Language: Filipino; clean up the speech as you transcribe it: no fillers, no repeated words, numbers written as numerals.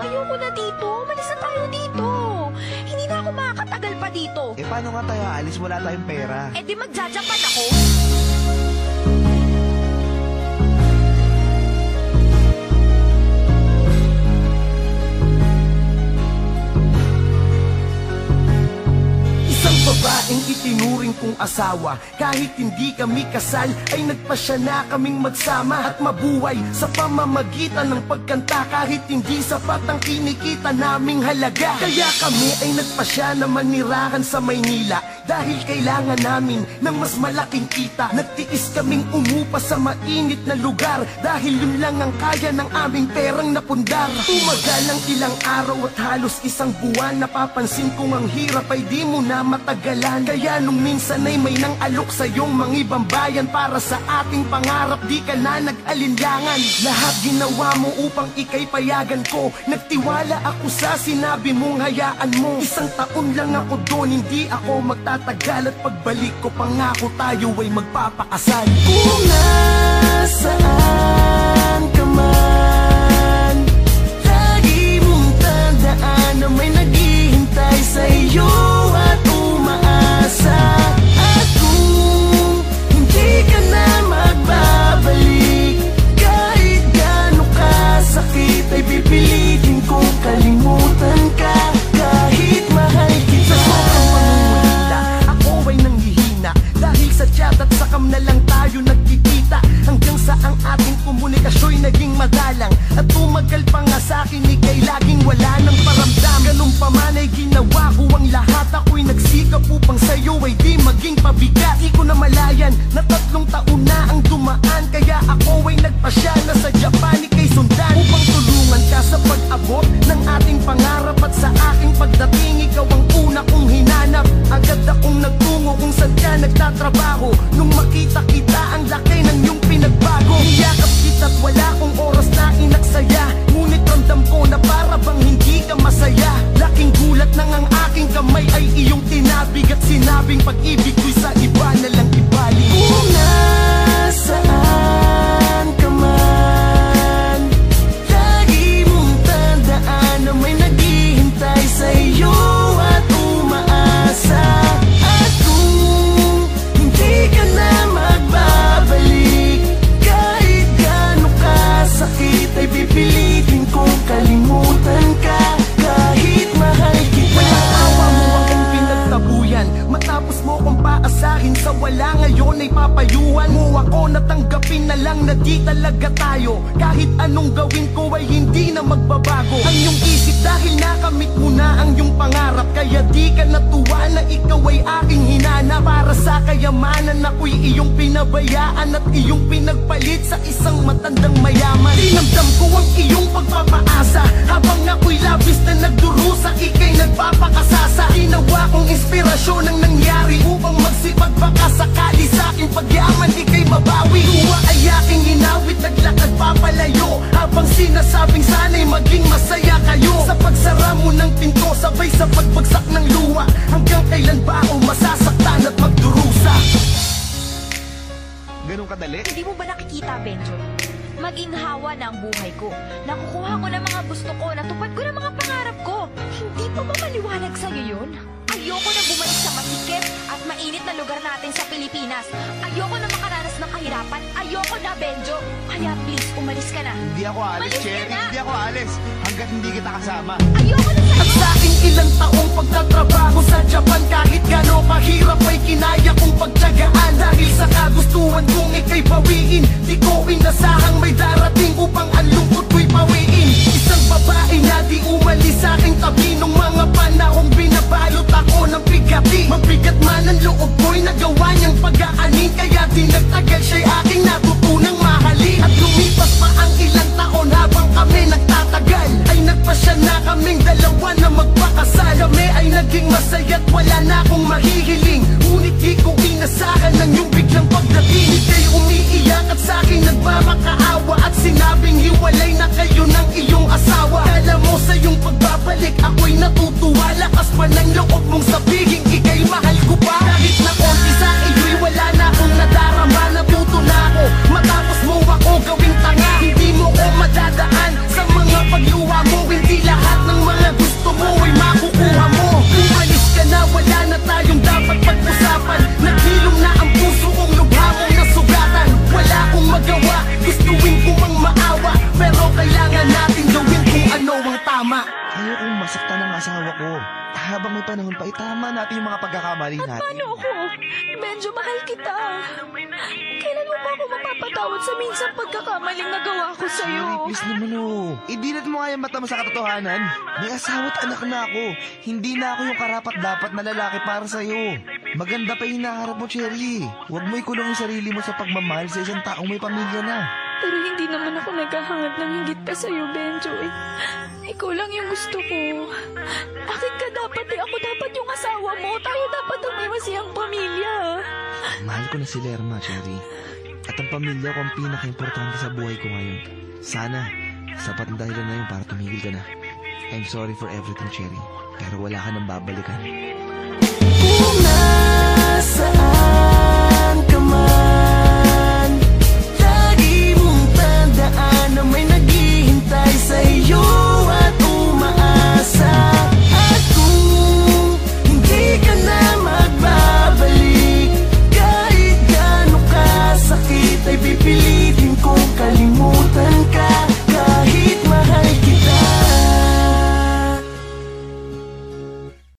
ayoko na dito. Malis na tayo dito. Hindi na ako makakatagal pa dito. Eh, paano nga tayo aalis? Wala tayong pera. Eh di magjajapan ako. Babaeng itinuring kong asawa, kahit hindi kami kasal ay nagpasya na kaming magsama at mabuhay sa pamamagitan ng pagkanta. Kahit hindi sapat ang kinikita naming halaga, kaya kami ay nagpasya na manirahan sa Maynila dahil kailangan namin ng mas malaking kita. Nagtiis kaming umupa sa mainit na lugar dahil yun lang ang kaya ng aming perang napundar. Tumagal ang ilang araw at halos isang buwan, napapansin kong ang hirap ay di mo na matagalan. Kaya nung minsan ay may nang alok sa iyong mga ibang bayan para sa ating pangarap, di ka na nag-alinlangan. Lahat ginawa mo upang ika'y payagan ko. Nagtiwala ako sa sinabi mong hayaan mo. Isang taon lang ako doon, hindi ako magtatagal. At pagbalik ko pangako tayo ay magpapakasal. Kung nasaan ka man, lagi mong tandaan na may naghihintay sa iyo at umaasa. At kung hindi ka na magbabalik, kahit gaano kasakit ay pipilitin kong kalimutan ka. Kahit mahal kita, sobrang pangungulila, ako ay nanghihina dahil sa chat at sakam na lang tayo nagkikita. Hanggang sa ang ating komunikasyo'y naging madalang at tumagal pa nga sa'kin, ika'y laging wala ng paramdam. Ganun pa man ay ginawa ko ang lahat, ako'y nagsikap upang sa'yo ay di maging pabigat. Di ko na malayan na 3 taon na ang dumaan, kaya ako ay nagpasya na sa Japan ika'y sundan upang tulungan ka sa pag-abot ng ating pangarap. At sa aking pagdating, ikaw ang una kong hinanap. Agad akong nagtungo kung saan ka nagtatrabaho. Nung makita kita, ang laki ng iyong pinagbago. Niyakap kita't wala kong oras na inaksaya, ngunit ramdam ko na para bang hindi ka masaya. Laking gulat nang ang aking kamay ay iyong tinabig at sinabing pag-ibig ko'y sa iba na lang ibalik. Kung nasaan ka man, lagi mong tandaan na may naghihintay sa iyo at umaasa. At kung hindi ka na magbabalik, kahit gaano kasakit ay pipilitin kong kalimutan ka. Kahit mahal kita, walang awa mo ang iyong pinagtabuyan. Matapos mo kong paasahin sa wala, ngayon ay papayuhan mo ako. Natanggapin na lang na di talaga tayo. Kahit anong gawin ko ay hindi na magbabago ang iyong isip dahil nakamit mo na ang iyong pangarap. Kaya di ka natuwa na ikaw ay aking hinanap. Para sa kayamanan ako'y iyong pinabayaan at iyong pinagpalit sa isang matandang mayaman. Tinamdam ko ang iyong pagpapaasa habang ako'y labis na nagdurusa, ika'y nagpapakasasa. Ginawa kong inspirasyon ang nangyari upang magsipag baka sakali sa aking pagyaman ika'y mabawi. Luwa ay aking inawit, naglakad papalayo habang sinasabing sana'y maging masaya kayo. Sa pagsara mo ng pinto, sabay sa pagbagsak ng luwa, hanggang kailan ba ako masasaktan at magdurusa? Ganun kadali? Hindi mo ba nakikita, Benjo? Maginhawa na ang buhay ko. Nakukuha ko ng mga gusto ko, natupad ko ng mga pangarap ko. Hindi pa ba maliwanag sa'yo yun? Ayoko na bumalik sa masikip at mainit na lugar natin sa Pilipinas. Ayoko na makaranas ng kahirapan. Ayoko na, Benjo. Kaya please, umalis ka na. Hindi ako alis, Umalis ka Cherry. na. Hindi ako alis hanggat hindi kita kasama. Ayoko na sa'yo. At sa aking ilang taong pagtatrabaho sa Japan, kahit gano kahirap ay kinaya kong pagtyagaan. Dahil sa kagustuhan kong ika'y bawiin, di ko inasahang may darating upang ang lungkot ko'y pawiin. Isang babae na di umalis sa aking tabi nung mga panahong binabalot ako ng bigati. Mabigat man ang loob ko'y nagawa niyang pag-aanin, kaya di nagtagal siya'y aking natutunang mahalin. At lumipas pa ang ilang taon habang kami nagtatagal, ay nagpasya na kaming dalawa na magpakasal. Kami ay naging masaya't wala na akong mahihiling, ngunit di ko inasahan ng iyong biglang pagdating. Ika'y umiiyak at sa'kin nagmamakaawa at sinabing hiwalay na kayo ng iyong asawa. Kala mo sa iyong pagbabalik ako'y natutuwa, lakas pa ng loob mong sabihin ika'y mahal ko pa. Kahit na konti sa iyo'y wala na Benjo, mahal kita. Kailan mo ba ako mapapatawad sa minsang pagkakamaling nagawa ko sa'yo? Cherry, please naman oh. Idilat mo nga yung mata mo sa katotohanan. May asawa't anak na ako. Hindi na ako yung karapat-dapat na lalaki para sa'yo. Maganda pa yung hinaharap mo, Cherry. Huwag mo ikulong yung sarili mo sa pagmamahal sa isang taong may pamilya na. Pero hindi naman ako naghahangad ng higit pa sa'yo, Benjo. Ikaw lang yung gusto ko. Akin ka dapat ako dapat yung asawa mo. Tayo dapat ang may masiyang pamilya. Mahal ko na si Lerma, Cherry. At ang pamilya ko ang pinaka-importante sa buhay ko ngayon. Sana, sapat na dahilan na yun para tumigil ka na. I'm sorry for everything, Cherry. Pero wala ka nang babalikan. Kung nasa